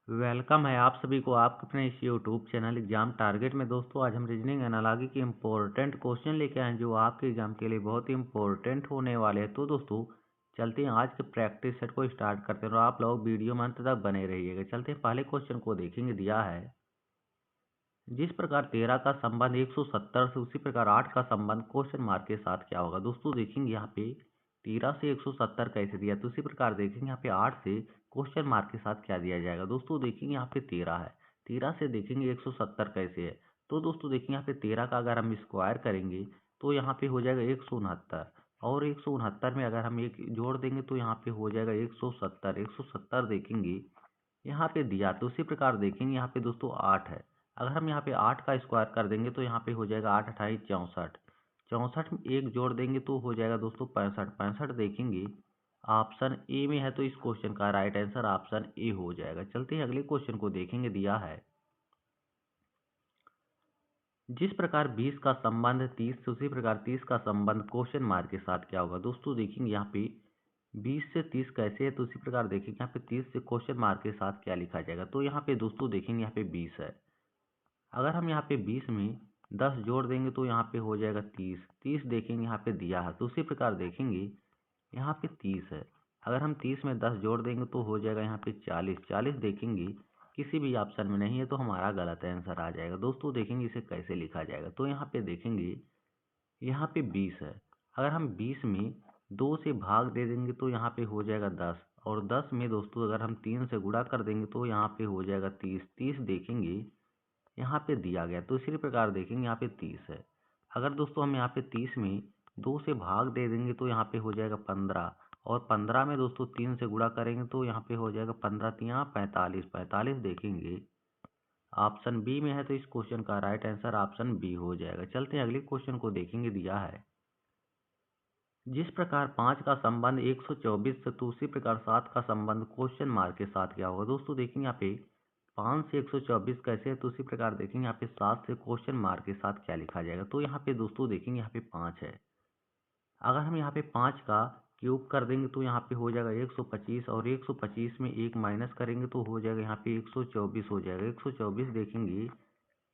Welcome है आप सभी को आपके अपने इस यूट्यूब चैनल एग्जाम टारगेट में। दोस्तों आज हम रीजनिंग एनालॉजी के इम्पोर्टेंट क्वेश्चन लेके आए हैं जो आपके एग्जाम के लिए बहुत ही इम्पोर्टेंट होने वाले हैं। तो दोस्तों चलते हैं आज के प्रैक्टिस सेट को स्टार्ट करते हैं और आप लोग वीडियो में अंत तक बने रहिएगा। चलते हैं पहले क्वेश्चन को देखेंगे। दिया है जिस प्रकार 13 का संबंध 170 से उसी प्रकार 8 का संबंध क्वेश्चन मार्क के साथ क्या होगा। दोस्तों देखेंगे यहाँ पे 13 से 170 कैसे दिया, तो उसी प्रकार देखेंगे यहाँ पे 8 से क्वेश्चन मार्क के साथ क्या दिया जाएगा। दोस्तों देखेंगे यहाँ पे 13 है, 13 से देखेंगे 170 कैसे है। तो दोस्तों देखिए यहाँ पे 13 का अगर हम स्क्वायर करेंगे तो यहाँ पे हो जाएगा 169, और 169 में अगर हम एक जोड़ देंगे तो यहाँ पे हो जाएगा 170। 170 देखेंगे यहाँ पे दिया, तो उसी प्रकार देखेंगे यहाँ पे दोस्तों 8 है। अगर हम यहाँ पे 8 का स्क्वायर कर देंगे तो यहाँ पे हो जाएगा 8 अठाई 64। 64 में एक जोड़ देंगे तो हो जाएगा दोस्तों 65। 65 देखेंगे ऑप्शन ए में है, तो इस क्वेश्चन का राइट आंसर ऑप्शन ए हो जाएगा। चलते हैं अगले क्वेश्चन को देखेंगे। दिया है जिस प्रकार 20 का संबंध 30 से उसी प्रकार 30 का संबंध क्वेश्चन मार्क के साथ क्या होगा। दोस्तों देखेंगे यहाँ पे 20 से 30 कैसे है, तो उसी प्रकार देखेंगे यहाँ पे 30 से क्वेश्चन मार्क के साथ क्या लिखा जाएगा। तो यहाँ पे दोस्तों देखेंगे यहाँ पे 20 है, अगर हम यहाँ पे 20 में 10 जोड़ देंगे तो यहाँ पे हो जाएगा 30। 30 देखेंगे यहाँ पे दिया है, तो उसी प्रकार देखेंगे यहाँ पे 30 है, अगर हम 30 में 10 जोड़ देंगे तो हो जाएगा यहाँ पे 40। 40 देखेंगे किसी भी ऑप्शन में नहीं है, तो हमारा गलत आंसर आ जाएगा। दोस्तों देखेंगे इसे कैसे लिखा जाएगा। तो यहाँ पे देखेंगे यहाँ पे 20 है, अगर हम 20 में 2 से भाग दे देंगे तो यहाँ पे हो जाएगा 10, और 10 में दोस्तों अगर हम 3 से गुणा कर देंगे तो यहाँ पे हो जाएगा 30। 30 देखेंगे यहाँ पे दिया गया, तो इसी प्रकार देखेंगे यहाँ पे 30 है, अगर दोस्तों हम यहाँ पे 30 में 2 से भाग दे देंगे तो यहाँ पे हो जाएगा 15, और 15 में दोस्तों 3 से गुणा करेंगे तो यहाँ पे हो जाएगा 15 तिया 45। 45 देखेंगे ऑप्शन बी में है, तो इस क्वेश्चन का राइट आंसर ऑप्शन बी हो जाएगा। चलते हैं अगले क्वेश्चन को देखेंगे। दिया है जिस प्रकार 5 का संबंध 124 से, तो उसी प्रकार 7 का संबंध क्वेश्चन मार्क के साथ क्या होगा। दोस्तों देखेंगे यहाँ पे 5 से 124 कैसे है, तो उसी प्रकार देखेंगे यहाँ पे 7 से क्वेश्चन मार्क के साथ क्या लिखा जाएगा। तो यहाँ पे दोस्तों देखेंगे यहाँ पे 5 है, अगर हम यहाँ पे 5 का क्यूब कर देंगे तो यहाँ पे हो जाएगा 125, और 125 में एक माइनस करेंगे तो हो जाएगा यहाँ पे 124 हो जाएगा। 124 देखेंगे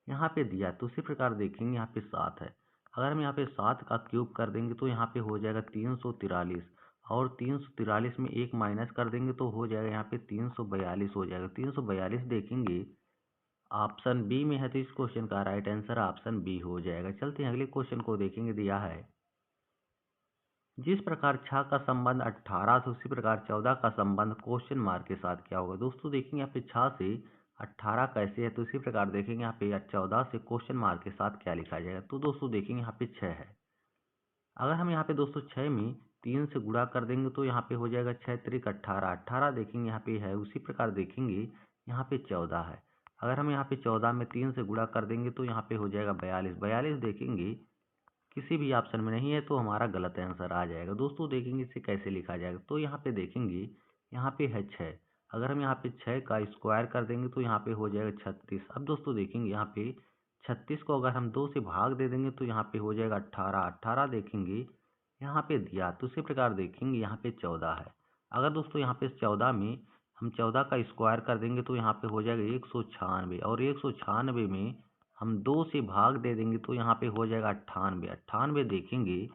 यहाँ पे दिया, तो उसी प्रकार देखेंगे यहाँ पे 7 है, अगर हम यहाँ पे 7 का क्यूब कर देंगे तो यहाँ पे हो जाएगा 343, और 343 में एक माइनस कर देंगे तो हो जाएगा यहाँ पे 342 हो जाएगा। 342 देखेंगे ऑप्शन बी में है, तो इस क्वेश्चन का राइट आंसर ऑप्शन बी हो जाएगा। चलते हैं अगले क्वेश्चन को देखेंगे। दिया है जिस प्रकार 6 का संबंध 18 से उसी प्रकार 14 का संबंध क्वेश्चन मार्क के साथ क्या होगा। दोस्तों देखेंगे यहाँ पे 6 से 18 कैसे है, तो इसी प्रकार देखेंगे यहाँ पे 14 से क्वेश्चन मार्क के साथ क्या लिखा जाएगा। तो दोस्तों देखेंगे यहाँ पे 6 है, अगर हम यहाँ पे दोस्तों 6 में 3 से गुणा कर देंगे तो यहाँ पे हो जाएगा 6 त्रिक 18। 18 देखेंगे यहाँ पे है, उसी प्रकार देखेंगे यहाँ पे 14 है, अगर हम यहाँ पे 14 में 3 से गुणा कर देंगे तो यहाँ पे हो जाएगा 42। 42 देखेंगे किसी भी ऑप्शन में नहीं है, तो हमारा गलत आंसर आ जाएगा। दोस्तों देखेंगे इसे कैसे लिखा जाएगा। तो यहाँ पे देखेंगे यहाँ पे है 6, अगर हम यहाँ पे 6 का स्क्वायर कर देंगे तो यहाँ पे हो जाएगा 36। अब दोस्तों देखेंगे यहाँ पे 36 को अगर हम 2 से भाग दे देंगे तो यहाँ पे हो जाएगा 18। 18 देखेंगे यहाँ पे दिया, तो उसी प्रकार देखेंगे यहाँ पे 14 है, अगर दोस्तों यहाँ पे 14 में हम 14 का स्क्वायर कर देंगे तो यहाँ पे हो जाएगा 196, और 196 में हम 2 से भाग दे देंगे तो यहाँ पे हो जाएगा 98। 98 देखेंगे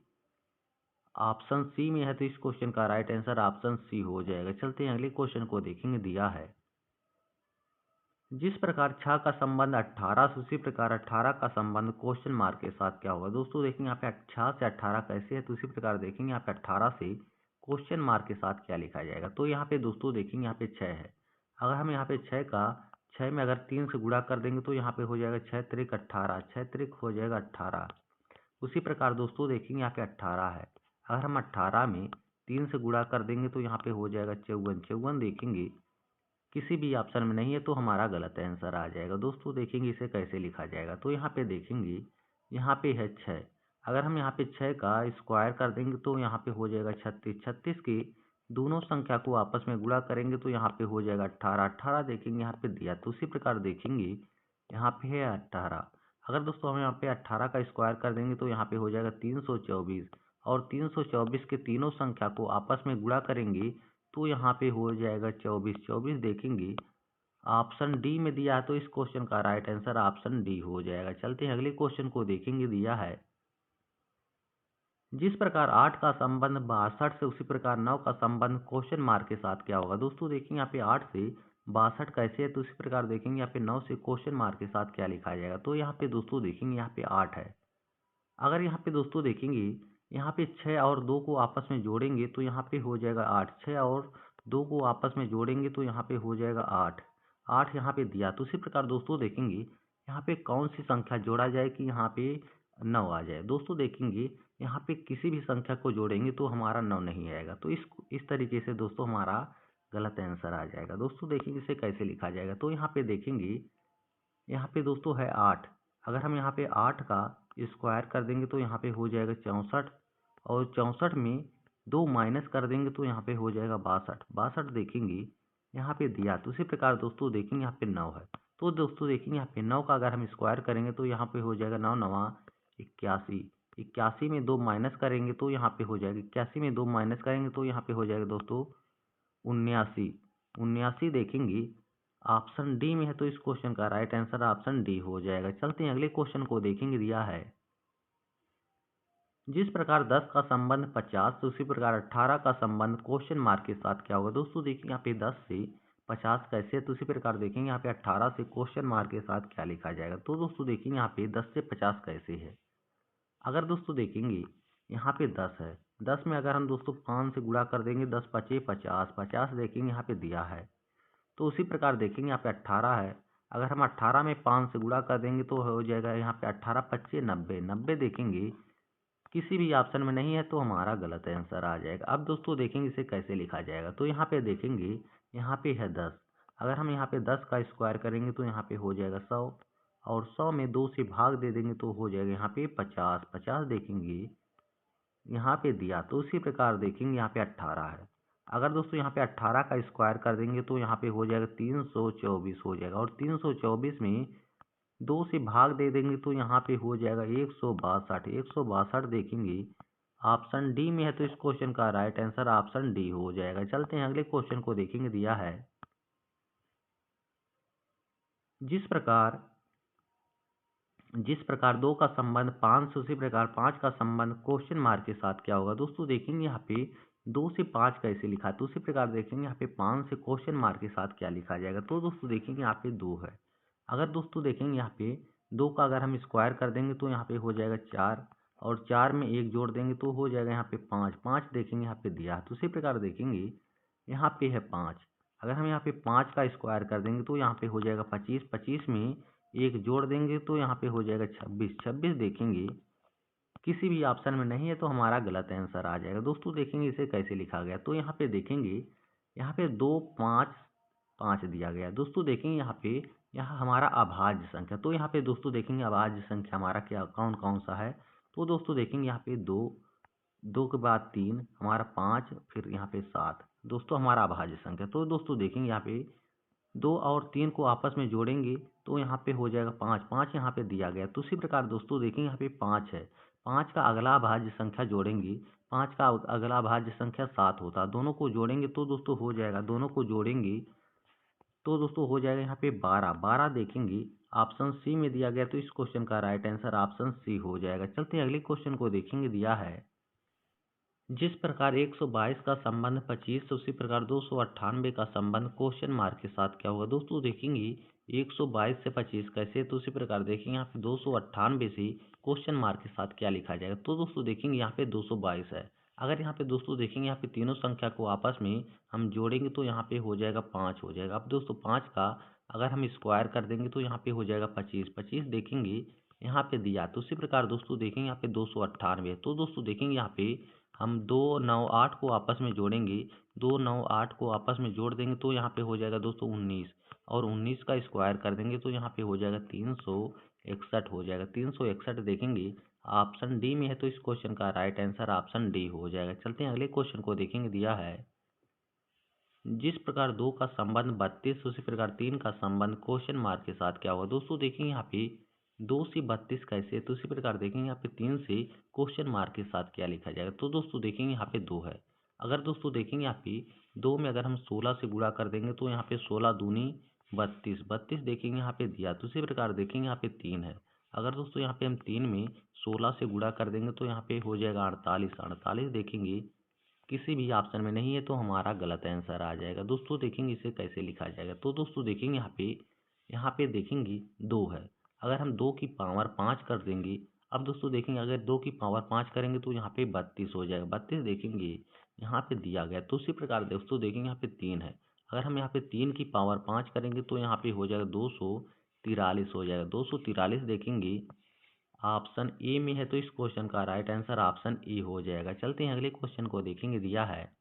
ऑप्शन सी में है, तो इस क्वेश्चन का राइट आंसर ऑप्शन सी हो जाएगा। चलते हैं अगले क्वेश्चन को देखेंगे। दिया है जिस प्रकार 6 का संबंध 18 से उसी प्रकार 18 का संबंध क्वेश्चन मार्क के साथ क्या होगा। दोस्तों देखेंगे यहाँ पे 6 से 18 कैसे है, तो उसी प्रकार देखेंगे यहाँ पे 18 से क्वेश्चन मार्क के साथ क्या लिखा जाएगा। तो यहाँ पे दोस्तों देखेंगे यहाँ पे 6 है, अगर हम यहाँ पे 6 में अगर 3 से गुणा कर देंगे तो यहाँ पे हो जाएगा 6 त्रिक 18। 6 त्रिक हो जाएगा 18, उसी प्रकार दोस्तों देखेंगे यहाँ पे 18 है, अगर हम 18 में 3 से गुणा कर देंगे तो यहाँ पे हो जाएगा 54। 54 देखेंगे किसी भी ऑप्शन में नहीं है, तो हमारा गलत आंसर आ जाएगा। दोस्तों देखेंगे इसे कैसे लिखा जाएगा। तो यहाँ पे देखेंगे यहाँ पे है 6, अगर हम यहाँ पे 6 का स्क्वायर कर देंगे तो यहाँ पे हो जाएगा 36। 36 की दोनों संख्या को आपस में गुणा करेंगे तो यहाँ पे हो जाएगा 18। 18 देखेंगे यहाँ पे दिया, तो उसी प्रकार देखेंगे यहाँ पे है 18, अगर दोस्तों हम यहाँ पे 18 का स्क्वायर कर देंगे तो यहाँ पे हो जाएगा 324, और 324 के तीनों संख्या को आपस में गुणा करेंगे तो यहाँ पे हो जाएगा 24। 24 देखेंगे ऑप्शन डी में दिया है, तो इस क्वेश्चन का राइट आंसर ऑप्शन डी हो जाएगा। चलते हैं अगले क्वेश्चन को देखेंगे। दिया है जिस प्रकार 8 का संबंध 62 से उसी प्रकार 9 का संबंध क्वेश्चन मार्क के साथ क्या होगा। दोस्तों देखेंगे यहाँ पे 8 से 62 कैसे है, तो उसी प्रकार देखेंगे यहाँ पे 9 से क्वेश्चन मार्क के साथ क्या लिखा जाएगा। तो यहाँ पे दोस्तों देखेंगे यहाँ पे 8 है। अगर यहाँ पे दोस्तों देखेंगे यहाँ पे 6 और 2 को आपस में जोड़ेंगे तो यहाँ पे हो जाएगा 8। 6 और 2 को आपस में जोड़ेंगे तो यहाँ पे हो जाएगा 8। 8 यहाँ पे दिया। तो उसी प्रकार दोस्तों देखेंगे यहाँ पे कौन सी संख्या जोड़ा जाए कि यहाँ पे 9 आ जाए। दोस्तों देखेंगे यहाँ पे किसी भी संख्या को जोड़ेंगे तो हमारा 9 नहीं आएगा। तो इस तरीके से दोस्तों हमारा गलत आंसर आ जाएगा। दोस्तों देखेंगे इसे कैसे लिखा जाएगा। तो यहाँ पे देखेंगे यहाँ पे दोस्तों है 8। अगर हम यहाँ पे 8 का स्क्वायर कर देंगे तो यहाँ पे हो जाएगा 64, और 64 में 2 माइनस कर देंगे तो यहाँ पे हो जाएगा 62। 62 देखेंगे यहाँ पे दिया। तो उसी प्रकार दोस्तों देखेंगे यहाँ पे 9 है। तो दोस्तों देखेंगे यहाँ पे 9 का अगर हम स्क्वायर करेंगे तो यहाँ पे हो जाएगा 9 9 81। 81 में 2 माइनस करेंगे तो यहाँ पे हो जाएगा 81 में 2 माइनस करेंगे तो यहाँ पे हो जाएगा दोस्तों 79। 79 देखेंगे ऑप्शन डी में है, तो इस क्वेश्चन का राइट आंसर ऑप्शन डी हो जाएगा। चलते हैं अगले क्वेश्चन को देखेंगे। दिया है जिस प्रकार 10 का संबंध 50 से उसी प्रकार 18 का संबंध क्वेश्चन मार्क के साथ क्या होगा। दोस्तों देखिए यहाँ पे 10 से 50 कैसे है, तो उसी प्रकार देखेंगे यहाँ पे 18 से क्वेश्चन मार्क के साथ क्या लिखा जाएगा। तो दोस्तों देखेंगे यहाँ पे 10 से 50 कैसे है। अगर दोस्तों देखेंगे यहाँ पे 10 है। 10 में अगर हम दोस्तों 5 से गुणा कर देंगे, 10 पचे 50। 50 देखेंगे यहाँ पे दिया है। तो उसी प्रकार देखेंगे यहाँ पे 18 है। अगर हम 18 में 5 से गुणा कर देंगे तो हो जाएगा यहाँ पे 18 पच्चे 90। 90 देखेंगे किसी भी ऑप्शन में नहीं है तो हमारा गलत आंसर आ जाएगा। अब दोस्तों देखेंगे इसे कैसे लिखा जाएगा। तो यहाँ पे देखेंगे यहाँ पे है 10। अगर हम यहाँ पे 10 का स्क्वायर करेंगे तो यहाँ पे हो जाएगा 100, और 100 में 2 से भाग दे देंगे तो हो जाएगा यहाँ पे 50। 50 देखेंगे यहाँ पे दिया। तो उसी प्रकार देखेंगे यहाँ पे 18 है। अगर दोस्तों यहाँ पे 18 का स्क्वायर कर देंगे तो यहाँ पे हो जाएगा 324 हो जाएगा, और 324 में 2 से भाग दे देंगे तो यहाँ पे हो जाएगा 162। 162 देखेंगे ऑप्शन डी में है, तो इस क्वेश्चन का राइट आंसर ऑप्शन डी हो जाएगा। चलते हैं अगले क्वेश्चन को देखेंगे। दिया है जिस प्रकार 2 का संबंध 5 से उसी प्रकार 5 का संबंध क्वेश्चन मार्क के साथ क्या होगा। दोस्तों देखेंगे यहाँ पे 2 से 5 कैसे लिखा है, तो उसी प्रकार देखेंगे यहाँ पे 5 से क्वेश्चन मार्क के साथ क्या लिखा जाएगा। तो दोस्तों देखेंगे यहाँ पे 2 है। अगर दोस्तों देखेंगे यहाँ पे 2 का अगर हम स्क्वायर कर देंगे तो यहाँ पे हो जाएगा 4, और 4 में 1 जोड़ देंगे तो हो जाएगा यहाँ पे 5। 5 देखेंगे यहाँ पे दिया। तो उसी प्रकार देखेंगे यहाँ पे है 5। अगर हम यहाँ पे 5 का स्क्वायर कर देंगे तो यहाँ पे हो जाएगा 25। 25 में 1 जोड़ देंगे तो यहाँ पे हो जाएगा 26। 26 देखेंगे किसी भी ऑप्शन में नहीं है तो हमारा गलत आंसर आ जाएगा। दोस्तों देखेंगे इसे कैसे लिखा गया। तो यहाँ पे देखेंगे यहाँ पे 2 5 5 दिया गया। दोस्तों देखेंगे यहाँ हमारा अभाज्य संख्या। तो यहाँ पे दोस्तों देखेंगे अभाज्य संख्या हमारा क्या कौन कौन सा है। तो दोस्तों देखेंगे यहाँ पे 2, 2 के बाद 3 हमारा 5, फिर यहाँ पे 7 दोस्तों हमारा अभाज्य संख्या। तो दोस्तों देखेंगे यहाँ पे 2 और 3 को आपस में जोड़ेंगे तो यहाँ पे हो जाएगा 5। 5 यहाँ पे दिया गया। तो उसी प्रकार दोस्तों देखेंगे यहाँ पे 5 है। 5 का अगला अभाज्य संख्या जोड़ेंगे, 5 का अगला अभाज्य संख्या 7 होता है। दोनों को जोड़ेंगे तो दोस्तों हो जाएगा, दोनों को जोड़ेंगे तो दोस्तों हो जाएगा यहाँ पे 12। 12 देखेंगे ऑप्शन सी में दिया गया। तो इस क्वेश्चन का राइट आंसर ऑप्शन सी हो जाएगा। चलते हैं अगले क्वेश्चन को देखेंगे। दिया है जिस प्रकार 122 का संबंध 25 से उसी प्रकार 298 का संबंध क्वेश्चन मार्क के साथ क्या होगा। दोस्तों देखेंगे 122 से 25 कैसे, तो उसी प्रकार देखेंगे यहाँ पे 298 से क्वेश्चन मार्क के साथ क्या लिखा जाएगा। तो दोस्तों देखेंगे यहाँ पे 222 है। अगर यहाँ पे दोस्तों देखेंगे यहाँ पे तीनों संख्या को आपस में हम जोड़ेंगे तो यहाँ पे हो जाएगा 5 हो जाएगा। अब दोस्तों 5 का अगर हम स्क्वायर कर देंगे तो यहाँ पे हो जाएगा 25। 25 देखेंगे यहाँ पे दिया। तो उसी प्रकार दोस्तों देखेंगे यहाँ पे 298। तो दोस्तों देखेंगे यहाँ पे हम 298 को आपस में जोड़ेंगे, 298 को आपस में जोड़ देंगे तो यहाँ पे हो जाएगा दोस्तों 19, और 19 का स्क्वायर कर देंगे तो यहाँ पे हो जाएगा 361 हो जाएगा। 361 देखेंगे ऑप्शन डी में है, तो इस क्वेश्चन का राइट आंसर ऑप्शन डी हो जाएगा। चलते हैं अगले क्वेश्चन को देखेंगे। दिया है जिस प्रकार 2 का संबंध 32 उसी प्रकार 3 का संबंध क्वेश्चन मार्क के साथ क्या होगा। दोस्तों देखेंगे यहाँ पे 2 से 32 कैसे, तो उसी प्रकार देखेंगे यहाँ पे 3 से क्वेश्चन मार्क के साथ क्या लिखा जाएगा। तो दोस्तों देखेंगे यहाँ पे 2 है। अगर दोस्तों देखेंगे यहाँ पे 2 में अगर हम 16 से गुणा कर देंगे तो यहाँ पे 16 दूनी 32, 32 देखेंगे यहाँ पे दिया, तो उसी प्रकार देखेंगे यहाँ पे 3 है। अगर दोस्तों यहाँ पे हम 3 में 16 से गुणा कर देंगे तो यहाँ पे हो जाएगा 48, 48 देखेंगे किसी भी ऑप्शन में नहीं है तो हमारा गलत आंसर आ जाएगा। दोस्तों देखेंगे इसे कैसे लिखा जाएगा, तो दोस्तों देखेंगे यहाँ पे देखेंगे 2 है। अगर हम 2 की पावर 5 कर देंगे, अब दोस्तों देखेंगे अगर 2 की पावर 5 करेंगे तो यहाँ पे 32 हो जाएगा। 32 देखेंगे यहाँ पे दिया गया, तो उसी प्रकार दोस्तों देखेंगे यहाँ पे 3 है। अगर हम यहाँ पे 3 की पावर 5 करेंगे तो यहाँ पे हो जाएगा 243 हो जाएगा। 243 देखेंगे ऑप्शन ए में है, तो इस क्वेश्चन का राइट आंसर ऑप्शन ए हो जाएगा। चलते हैं अगले क्वेश्चन को देखेंगे। दिया है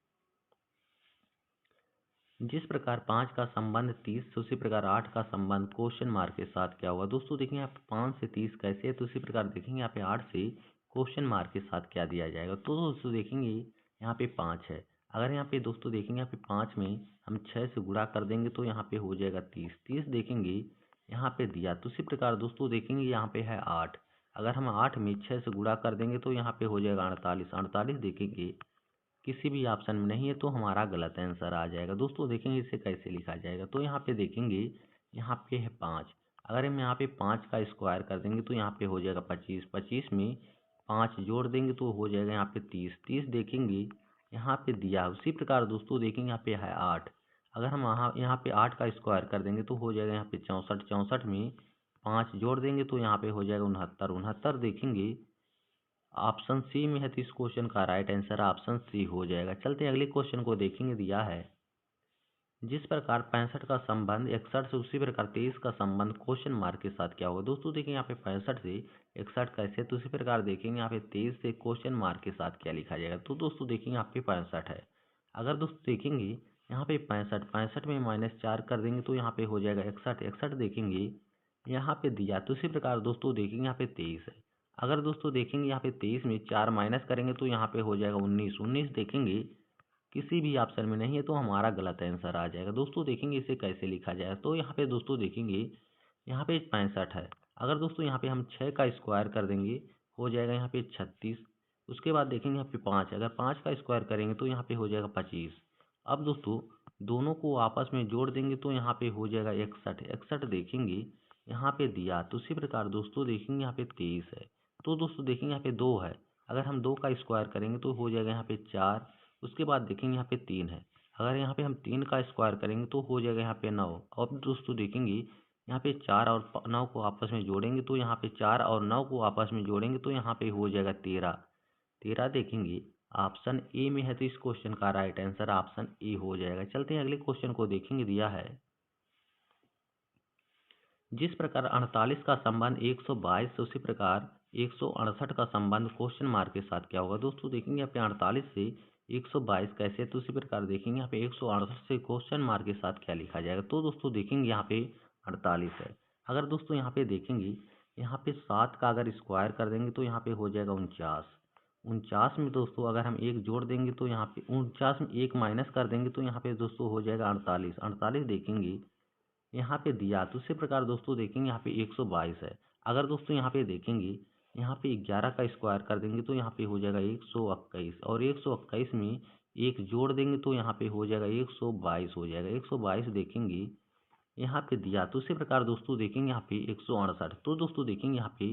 जिस प्रकार 5 का संबंध 30 से उसी प्रकार 8 का संबंध क्वेश्चन मार्क के साथ क्या होगा। दोस्तों देखेंगे यहाँ पे 5 से 30 कैसे है, तो उसी प्रकार देखेंगे यहाँ पे 8 से क्वेश्चन मार्क के साथ क्या दिया जाएगा। तो दोस्तों देखेंगे यहाँ पे 5 है। अगर यहाँ पे दोस्तों देखेंगे यहाँ पे 5 में हम 6 से गुणा कर देंगे तो यहाँ पे हो जाएगा 30, 30 देखेंगे यहाँ पे दिया, तो उसी प्रकार दोस्तों देखेंगे यहाँ पे है 8। अगर हम 8 में 6 से गुणा कर देंगे तो यहाँ पे हो जाएगा 48, 48 देखेंगे किसी भी ऑप्शन में नहीं है तो हमारा गलत आंसर आ जाएगा। दोस्तों देखेंगे इसे कैसे लिखा जाएगा, तो यहाँ पे देखेंगे यहाँ पे है 5। अगर हम यहाँ पे 5 का स्क्वायर कर देंगे तो यहाँ पे हो जाएगा 25, 25 में 5 जोड़ देंगे तो हो जाएगा यहाँ पे 30, 30 देखेंगे यहाँ पे दिया। उसी प्रकार दोस्तों देखेंगे यहाँ पे है 8। अगर हम यहाँ पे 8 का स्क्वायर कर देंगे तो हो जाएगा यहाँ पे 64, 64 में 5 जोड़ देंगे तो यहाँ पे हो जाएगा 69, 69 देखेंगे ऑप्शन सी में है, तो इस क्वेश्चन का राइट आंसर ऑप्शन सी हो जाएगा। चलते हैं अगले क्वेश्चन को देखेंगे। दिया है जिस प्रकार 65 का संबंध 61 से उसी प्रकार 23 का संबंध क्वेश्चन मार्क के साथ क्या होगा। दोस्तों देखिए यहाँ पे 65 से 61 कैसे, तो उसी प्रकार देखेंगे यहाँ पे 23 से क्वेश्चन मार्क के साथ क्या लिखा जाएगा। तो दोस्तों देखेंगे यहाँ पे 65 है। अगर दोस्तों देखेंगे यहाँ पे 65, 65 में -4 कर देंगे तो यहाँ पे हो जाएगा 61, 61 देखेंगे यहाँ पे दिया, तो उसी प्रकार दोस्तों देखेंगे यहाँ पे 23 है। अगर दोस्तों देखेंगे यहाँ पे 23 में 4 माइनस करेंगे तो यहाँ पे हो जाएगा 19, 19 देखेंगे किसी भी ऑप्शन में नहीं है तो हमारा गलत आंसर आ जाएगा। दोस्तों देखेंगे इसे कैसे लिखा जाए, तो यहाँ पे दोस्तों देखेंगे यहाँ पे 65 है। अगर दोस्तों यहाँ पे हम 6 का स्क्वायर कर देंगे हो जाएगा यहाँ पे 36। उसके बाद देखेंगे यहाँ पे 5, अगर 5 का स्क्वायर करेंगे तो यहाँ पे हो जाएगा 25। अब दोस्तों दोनों को आपस में जोड़ देंगे तो यहाँ पे हो जाएगा 61, 61 देखेंगे यहाँ पे दिया, तो उसी प्रकार दोस्तों देखेंगे यहाँ पे 23 है। तो दोस्तों देखेंगे यहाँ पे 2 है। अगर हम 2 का स्क्वायर करेंगे तो हो जाएगा यहाँ पे 4। उसके बाद देखेंगे यहाँ पे 3 है। अगर यहाँ पे हम 3 का स्क्वायर करेंगे तो हो जाएगा यहाँ पे 9। अब दोस्तों देखेंगे यहाँ पे 4 और 9 को आपस में जोड़ेंगे तो यहाँ पे 4 और 9 को आपस में जोड़ेंगे तो यहाँ पे हो जाएगा 13, 13 देखेंगे ऑप्शन ए में है, तो इस क्वेश्चन का राइट आंसर ऑप्शन ए हो जाएगा। चलते हैं अगले क्वेश्चन को देखेंगे। दिया है जिस प्रकार 48 का संबंध 122 से उसी प्रकार 168 का संबंध क्वेश्चन मार्क के साथ क्या होगा। दोस्तों देखेंगे यहाँ पे 48 से 122 कैसे, तो उसी प्रकार देखेंगे यहाँ पे 168 से क्वेश्चन मार्क के साथ क्या लिखा जाएगा। तो दोस्तों देखेंगे यहाँ पे 48 है। अगर दोस्तों यहाँ पे देखेंगे यहाँ पे 7 का अगर स्क्वायर कर देंगे तो यहाँ पे हो जाएगा 49, 49 में दोस्तों अगर हम 1 जोड़ देंगे तो यहाँ पे 49 में 1 माइनस कर देंगे तो यहाँ पे दोस्तों हो जाएगा 48, 48 देखेंगे यहाँ पे दिया, तो उसी प्रकार दोस्तों देखेंगे यहाँ पे 122 है। अगर दोस्तों यहाँ पे देखेंगे यहाँ पे 11 का स्क्वायर कर देंगे तो यहाँ पे हो जाएगा 121, और 121 में 1 जोड़ देंगे तो यहाँ पे हो जाएगा 122 हो जाएगा। 122 देखेंगे यहाँ पे दिया, तो उसी प्रकार दोस्तों देखेंगे यहाँ पे 168। तो दोस्तों देखेंगे यहाँ पे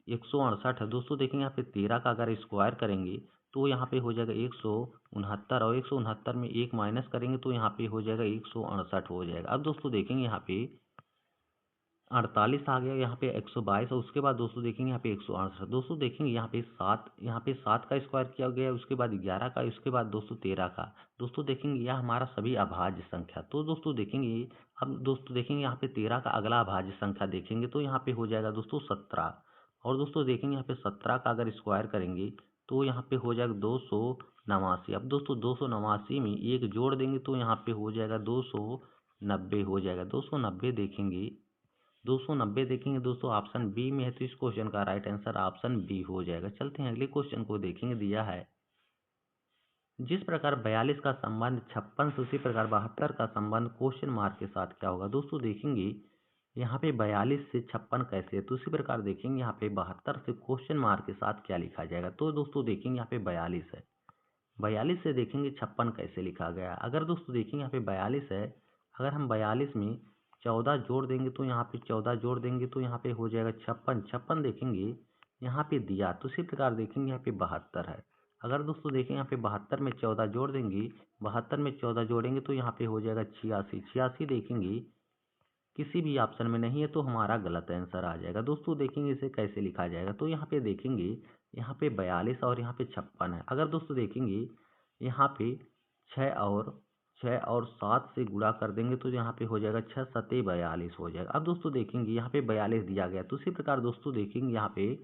168 है। दोस्तों देखेंगे यहाँ पे 13 का अगर स्क्वायर करेंगे तो यहाँ पे हो जाएगा 169, और 169 में 1 माइनस करेंगे तो यहाँ पे हो जाएगा 168 हो जाएगा। अब दोस्तों देखेंगे यहाँ पे 48 आ गया, यहाँ पे 122, और उसके बाद दोस्तों देखेंगे यहाँ पे 168। दोस्तों देखेंगे यहाँ पे 7 का स्क्वायर किया गया, उसके बाद 11 का, उसके बाद दोस्तों 13 का। दोस्तों देखेंगे यह हमारा सभी अभाज्य संख्या। तो दोस्तों देखेंगे अब दोस्तों देखेंगे यहाँ पे 13 का अगला अभाज्य संख्या देखेंगे तो यहाँ पे हो जाएगा दोस्तों 17। और दोस्तों देखेंगे यहाँ पे 17 का अगर स्क्वायर करेंगे तो यहाँ पे हो जाएगा 289। अब दोस्तों 289 में 1 जोड़ देंगे तो यहाँ पे हो जाएगा 290 हो जाएगा। 290 देखेंगे 290 देखेंगे दोस्तों ऑप्शन बी में है, तो इस क्वेश्चन का राइट आंसर ऑप्शन बी हो जाएगा। चलते हैं अगले क्वेश्चन को देखेंगे। दिया है जिस प्रकार 42 का संबंध 56 से उसी प्रकार 72 का संबंध क्वेश्चन मार्क के साथ क्या होगा। दोस्तों देखेंगे यहाँ पे 42 से 56 कैसे है, तो उसी प्रकार देखेंगे यहाँ पे 72 से क्वेश्चन मार्क के साथ क्या लिखा जाएगा। तो दोस्तों देखेंगे यहाँ पे 42 है, 42 से देखेंगे 56 कैसे लिखा गया। अगर दोस्तों देखेंगे यहाँ पे 42 है, अगर हम 42 में 14 जोड़ देंगे तो यहाँ पे 14 जोड़ देंगे तो यहाँ पे हो जाएगा 56। 56 देखेंगे यहाँ पे दिया, तो उसी प्रकार देखेंगे यहाँ पे 72 है। अगर दोस्तों देखें यहाँ पे 72 में 14 जोड़ देंगे, 72 में 14 जोड़ेंगे तो यहाँ पे हो जाएगा 86। 86 देखेंगे किसी भी ऑप्शन में नहीं है तो हमारा गलत आंसर आ जाएगा। दोस्तों देखेंगे इसे कैसे लिखा जाएगा, तो यहाँ पे देखेंगे यहाँ पे 42 और यहाँ पे 56 है। अगर दोस्तों देखेंगे यहाँ पे 6 और 7 से गुणा कर देंगे तो यहाँ पे हो जाएगा 6 सत्ते 42 हो जाएगा। अब दोस्तों देखेंगे यहाँ पे 42 दिया गया, तो उसी प्रकार दोस्तों देखेंगे यहाँ पे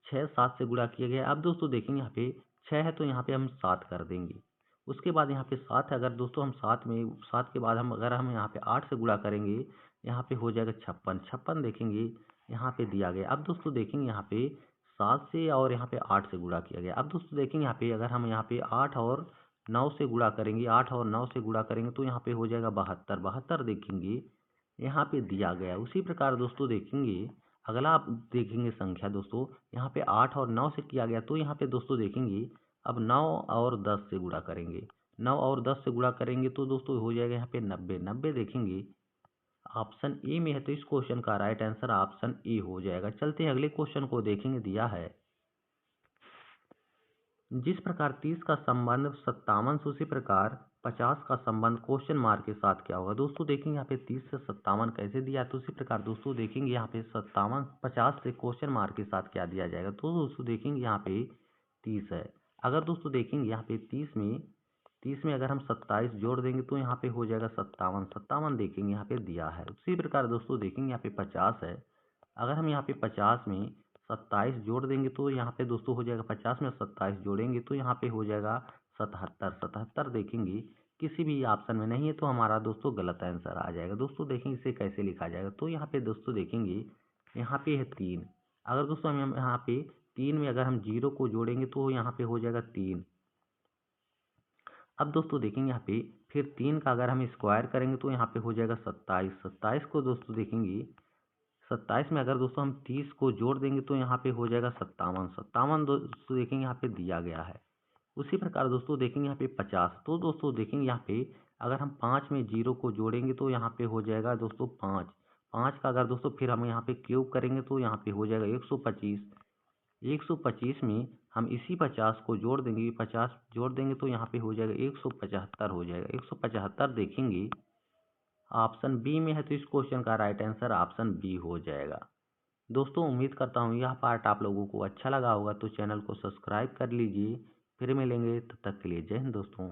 6 7 से गुणा किया गया। अब दोस्तों देखेंगे यहाँ पे 6 है तो यहाँ पे हम 7 कर देंगे। उसके बाद यहाँ पे 7 है, अगर दोस्तों हम 7 के बाद हम यहाँ पे 8 से गुणा करेंगे, यहाँ पे हो जाएगा 56। 56 देखेंगे यहाँ पे दिया गया। अब दोस्तों देखेंगे यहाँ पे 7 से और यहाँ पे 8 से गुणा किया गया। अब दोस्तों देखेंगे यहाँ पे अगर हम यहाँ पे 8 और 9 से गुणा करेंगे, 8 और 9 से गुणा करेंगे तो यहाँ पे हो जाएगा 72। 72 देखेंगे यहाँ पे दिया गया। उसी प्रकार दोस्तों देखेंगे अगला आप देखेंगे संख्या दोस्तों यहाँ पे 8 और 9 से किया गया, तो यहाँ पे दोस्तों देखेंगे अब 9 और 10 से गुणा करेंगे। 9 और 10 से गुणा करेंगे तो दोस्तों हो जाएगा यहाँ पे 90। 90 देखेंगे ऑप्शन ए में है, तो इस क्वेश्चन का राइट आंसर ऑप्शन ए हो जाएगा। चलते हैं अगले क्वेश्चन को देखेंगे। दिया है जिस प्रकार 30 का संबंध 57 से उसी प्रकार 50 का संबंध क्वेश्चन मार्क के साथ क्या होगा। दोस्तों देखेंगे यहाँ पे 30 से 57 कैसे दिया, तो उसी प्रकार दोस्तों देखेंगे यहाँ पे 57 50 से क्वेश्चन मार्क के साथ क्या दिया जाएगा। तो दोस्तों देखेंगे यहाँ पे 30 है। अगर दोस्तों देखेंगे यहाँ पे 30 में अगर हम 27 जोड़ देंगे तो यहाँ पे हो जाएगा 57। 57 देखेंगे यहाँ पे दिया है। उसी प्रकार दोस्तों देखेंगे यहाँ पे 50 है। अगर हम यहाँ पे 50 में 27 जोड़ देंगे तो यहाँ पे दोस्तों हो जाएगा 50 में 27 जोड़ेंगे तो यहाँ पे हो जाएगा 77। 77 देखेंगे किसी भी ऑप्शन में नहीं है तो हमारा दोस्तों गलत आंसर आ जाएगा। दोस्तों देखेंगे इसे कैसे लिखा जाएगा, तो यहाँ पे दोस्तों देखेंगे यहाँ पे है 3। अगर दोस्तों हम यहाँ पे 3 में अगर हम 0 को जोड़ेंगे तो यहाँ पे हो जाएगा 3। अब दोस्तों देखेंगे यहाँ पे फिर 3 का अगर हम स्क्वायर करेंगे तो यहाँ पे हो जाएगा 27। 27 को दोस्तों देखेंगे 27 में अगर दोस्तों हम 30 को जोड़ देंगे तो यहाँ पे हो जाएगा 57। 57 दोस्तों देखेंगे यहाँ पे दिया गया है। उसी प्रकार दोस्तों देखेंगे यहाँ पे 50, तो दोस्तों देखेंगे यहाँ पे अगर हम 5 में 0 को जोड़ेंगे तो यहाँ पे हो जाएगा दोस्तों 5। 5 का अगर दोस्तों फिर हम यहाँ पे क्यूब करेंगे तो यहाँ पे हो जाएगा 125। 125 में हम इसी 50 को जोड़ देंगे, 50 जोड़ देंगे तो यहाँ पे हो जाएगा 175 हो जाएगा। 175 देखेंगे ऑप्शन बी में है, तो इस क्वेश्चन का राइट आंसर ऑप्शन बी हो जाएगा। दोस्तों उम्मीद करता हूँ यह पार्ट आप लोगों को अच्छा लगा होगा, तो चैनल को सब्सक्राइब कर लीजिए। फिर मिलेंगे, तब तक के लिए जय हिंद दोस्तों।